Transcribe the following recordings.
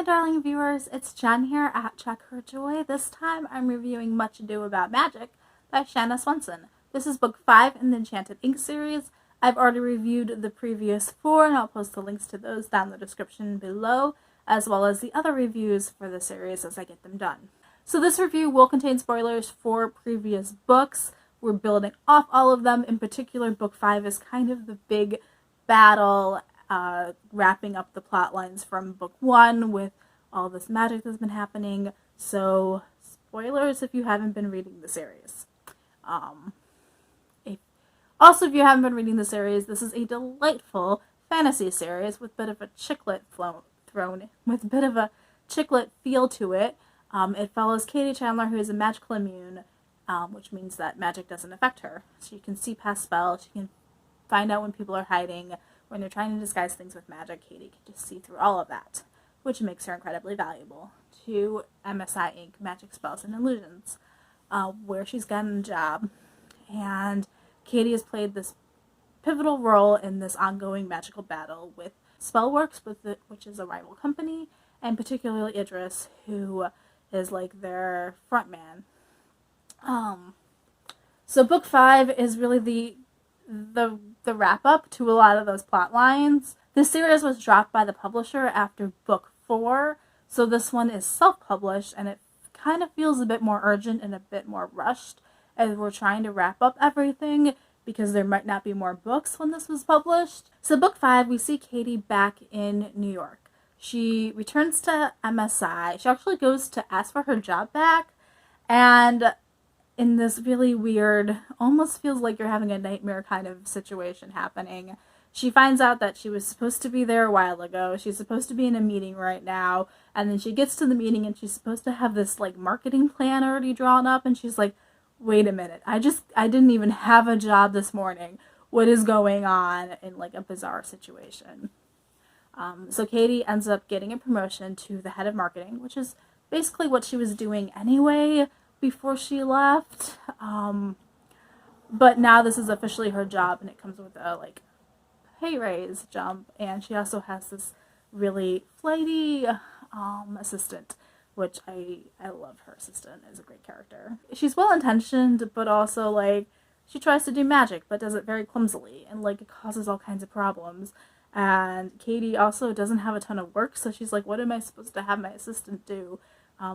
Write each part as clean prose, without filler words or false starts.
my darling viewers, it's Jen here at Check Her Joy. This time I'm reviewing Much Ado About Magic by Shanna Swendson. This is book 5 in the Enchanted Inc series. I've already reviewed the previous 4 and I'll post the links to those down in the description below, as well as the other reviews for the series as I get them done. So this review will contain spoilers for previous books. We're building off all of them. In particular, book 5 is kind of the big battle, wrapping up the plot lines from book 1 with all this magic that's been happening. So spoilers if you haven't been reading the series. If you haven't been reading the series, this is a delightful fantasy series with a bit of a chicklet with a bit of a chicklet feel to it. It follows Katie Chandler, who is a magical immune, which means that magic doesn't affect her. She can see past spells. She can find out when people are hiding. When they're trying to disguise things with magic, Katie can just see through all of that, which makes her incredibly valuable to MSI Inc. Magic Spells and Illusions, where she's gotten a job. And Katie has played this pivotal role in this ongoing magical battle with Spellworks, which is a rival company, and particularly Idris, who is like their front man. So book 5 is really the wrap up to a lot of those plot lines. This series was dropped by the publisher after book 4, so this one is self-published, and it kind of feels a bit more urgent and a bit more rushed as we're trying to wrap up everything because there might not be more books when this was published. So book 5, we see Katie back in New York. She returns to MSI. She actually goes to ask for her job back, and in this really weird, almost feels like you're having a nightmare kind of situation happening, she finds out that she was supposed to be there a while ago. She's supposed to be in a meeting right now, and then she gets to the meeting and she's supposed to have this like marketing plan already drawn up, and she's like, wait a minute, I didn't even have a job this morning. What is going on? In like a bizarre situation. So Katie ends up getting a promotion to the head of marketing, which is basically what she was doing anyway before she left. But now this is officially her job, and it comes with a like pay raise jump, and she also has this really flighty assistant, which I love. Her assistant is a great character. She's well-intentioned, but also like she tries to do magic but does it very clumsily, and like it causes all kinds of problems. And Katie also doesn't have a ton of work, so she's like, what am I supposed to have my assistant do?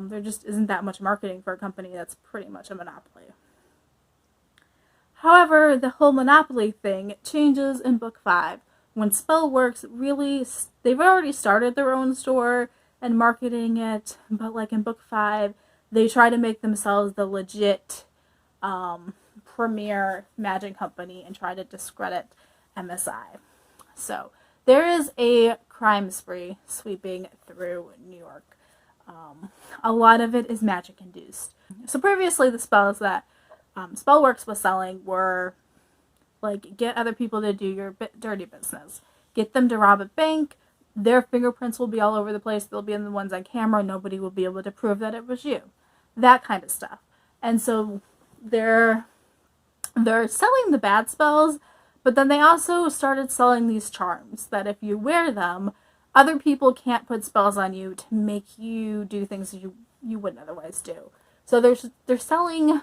There just isn't that much marketing for a company that's pretty much a monopoly. However, the whole monopoly thing changes in book 5 when Spellworks they've already started their own store and marketing it, but like in book 5, they try to make themselves the legit premier magic company and try to discredit MSI. So there is a crime spree sweeping through New York. A lot of it is magic induced. So previously the spells that Spellworks was selling were like, get other people to do your dirty business. Get them to rob a bank. Their fingerprints will be all over the place. They'll be in the ones on camera. Nobody will be able to prove that it was you. That kind of stuff. And so they're selling the bad spells, but then they also started selling these charms that if you wear them, other people can't put spells on you to make you do things you wouldn't otherwise do. So they're selling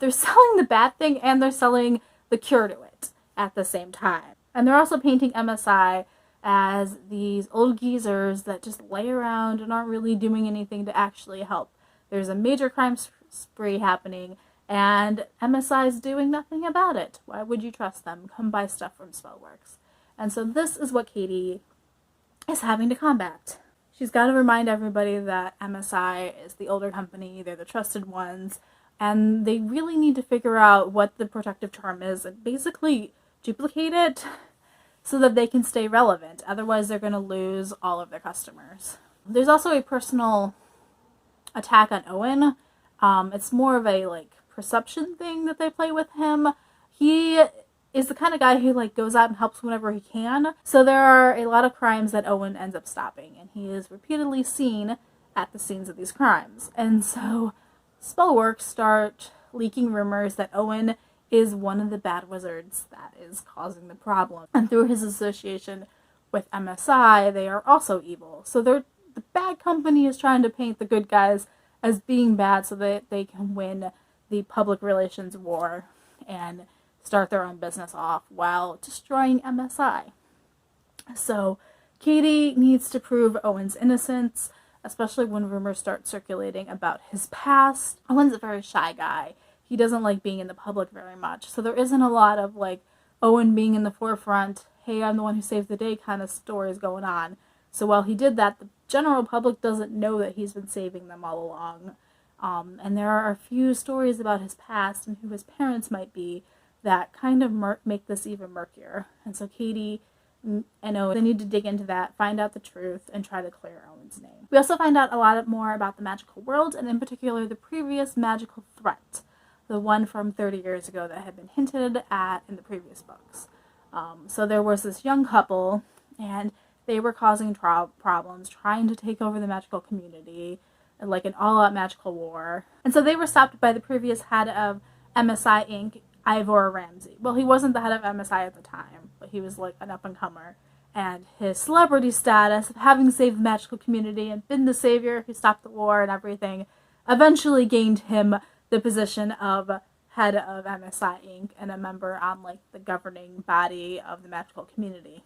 the bad thing, and they're selling the cure to it at the same time. And they're also painting MSI as these old geezers that just lay around and aren't really doing anything to actually help. There's a major crime spree happening, and MSI is doing nothing about it. Why would you trust them? Come buy stuff from Spellworks. And so this is what Katie is having to combat. She's got to remind everybody that MSI is the older company, they're the trusted ones, and they really need to figure out what the protective charm is and basically duplicate it so that they can stay relevant. Otherwise, they're going to lose all of their customers. There's also a personal attack on Owen. It's more of a like perception thing that they play with him. He is the kind of guy who like goes out and helps whenever he can. So there are a lot of crimes that Owen ends up stopping, and he is repeatedly seen at the scenes of these crimes. And so Spellworks start leaking rumors that Owen is one of the bad wizards that is causing the problem. And through his association with MSI, they are also evil. So the bad company is trying to paint the good guys as being bad so that they can win the public relations war and start their own business off while destroying MSI. So Katie needs to prove Owen's innocence, especially when rumors start circulating about his past. Owen's a very shy guy. He doesn't like being in the public very much. So there isn't a lot of like Owen being in the forefront, hey, I'm the one who saved the day kind of stories going on. So while he did that, the general public doesn't know that he's been saving them all along. And there are a few stories about his past and who his parents might be that kind of make this even murkier. And so Katie and Owen, they need to dig into that, find out the truth, and try to clear Owen's name. We also find out a lot more about the magical world, and in particular the previous magical threat, the one from 30 years ago that had been hinted at in the previous books. So there was this young couple, and they were causing problems, trying to take over the magical community, like an all-out magical war. And so they were stopped by the previous head of MSI Inc., Ivor Ramsey. Well, he wasn't the head of MSI at the time, but he was like an up-and-comer. And his celebrity status of having saved the magical community and been the savior who stopped the war and everything eventually gained him the position of head of MSI Inc. and a member on like the governing body of the magical community,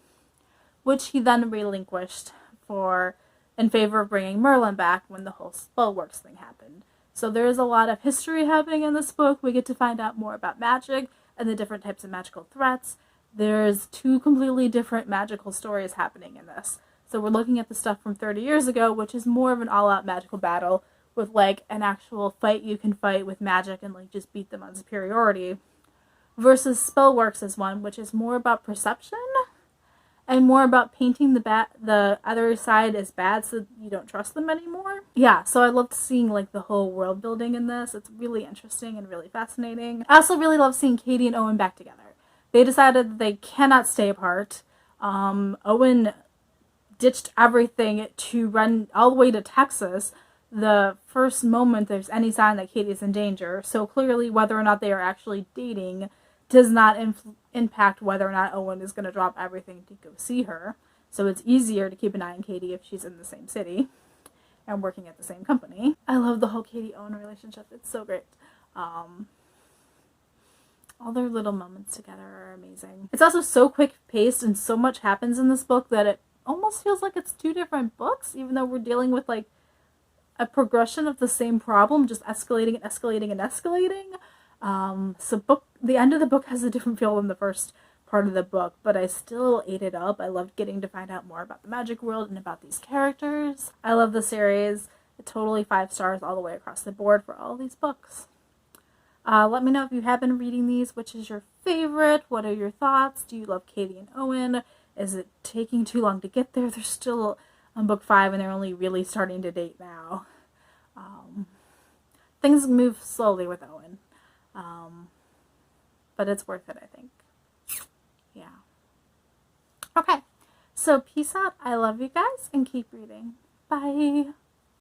which he then relinquished in favor of bringing Merlin back when the whole Spellworks thing happened. So there's a lot of history happening in this book. We get to find out more about magic and the different types of magical threats. There's 2 completely different magical stories happening in this. So we're looking at the stuff from 30 years ago, which is more of an all-out magical battle with like an actual fight you can fight with magic and like just beat them on superiority, versus Spellworks is one which is more about perception and more about painting the other side as bad so you don't trust them anymore. Yeah, so I loved seeing like the whole world building in this. It's really interesting and really fascinating. I also really love seeing Katie and Owen back together. They decided that they cannot stay apart. Owen ditched everything to run all the way to Texas the first moment there's any sign that Katie is in danger. So clearly whether or not they are actually dating does not impact whether or not Owen is going to drop everything to go see her. So it's easier to keep an eye on Katie if she's in the same city and working at the same company. I love the whole Katie-Owen relationship. It's so great. All their little moments together are amazing. It's also so quick-paced and so much happens in this book that it almost feels like it's 2 different books, even though we're dealing with like a progression of the same problem, just escalating and escalating and escalating. The end of the book has a different feel than the first part of the book, but I still ate it up. I loved getting to find out more about the magic world and about these characters. I love the series. Totally 5 stars all the way across the board for all these books. Let me know if you have been reading these. Which is your favorite? What are your thoughts? Do you love Katie and Owen? Is it taking too long to get there? They're still on book 5 and they're only really starting to date now. Things move slowly with Owen. But it's worth it, I think. Yeah. Okay. So peace out. I love you guys and keep reading. Bye.